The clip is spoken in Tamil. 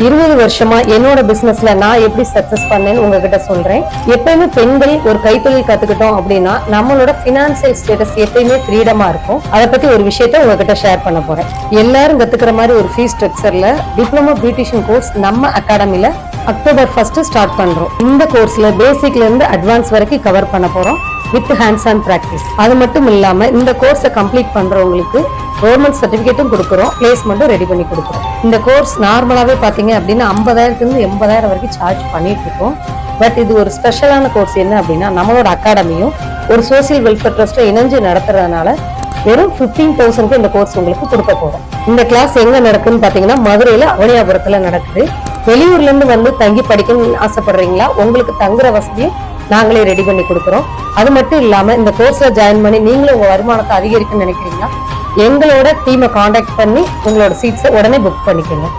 20 வருஷமா என்னோட பிசினஸ்ல நான் எப்படி சக்சஸ் பண்ணேன்னு உங்ககிட்ட சொல்றேன். எப்பயுமே பெண்கள் ஒரு கைத்தொழில் கத்துக்கிட்டோம் அப்படின்னா நம்மளோட பினான்சியல் ஸ்டேட்டஸ் எப்பயுமே ஃப்ரீடமா இருக்கும். அதை பத்தி ஒரு விஷயத்த உங்ககிட்ட ஷேர் பண்ண போறேன். எல்லாரும் கத்துக்கிற மாதிரி ஒரு ஃபீஸ் ஸ்ட்ரக்சர்ல டிப்ளமோ பியூட்டிஷியன் கோர்ஸ் நம்ம அகாடமில அக்டோபர் 1 ஸ்டார்ட் பண்றோம். இந்த கோர்ஸ்ல பேசிக்ல இருந்து அட்வான்ஸ் வரைக்கும் கவர் பண்ண போறோம் வித் ஹேண்ட்ஸ் ஆன் பிராக்டிஸ். அது மட்டும் இல்லாம இந்த கோர்ஸை கம்ப்ளீட் பண்றவங்களுக்கு கவர்மெண்ட் சர்டிபிகேட்டும் கொடுக்குறோம், பிளேஸ்மெண்ட்டும் ரெடி பண்ணி கொடுக்குறோம். இந்த கோர்ஸ் நார்மலாவே பாத்தீங்க அப்படின்னா 50,000 இருந்து 80,000 வரைக்கும் சார்ஜ் பண்ணிட்டு இருக்கோம். பட் இது ஒரு ஸ்பெஷலான கோர்ஸ் என்ன அப்படின்னா நம்மளோட அகாடமியும் ஒரு சோசியல் வெல்ஃபேர் ட்ரஸ்ட்ல இணைஞ்சு நடத்துறதுனால வெறும் 15,000 இந்த கோர்ஸ் உங்களுக்கு கொடுக்க போறோம். இந்த கிளாஸ் எங்க நடக்குன்னு பாத்தீங்கன்னா மதுரையில அவனியாபுரத்துல நடக்குது. வெளியூர்ல இருந்து வந்து தங்கி படிக்கணும்னு ஆசைப்படுறீங்களா? உங்களுக்கு தங்குற வசதியும் நாங்களே ரெடி பண்ணி கொடுக்குறோம். அது மட்டும் இல்லாம இந்த கோர்ஸ்ல ஜாயின் பண்ணி நீங்களும் உங்க வருமானத்தை அதிகரிக்கணும்னு நினைக்கிறீங்களா? எங்களோட டீமை காண்டாக்ட் பண்ணி உங்களோட சீட்ஸை உடனே புக் பண்ணிக்கோங்க.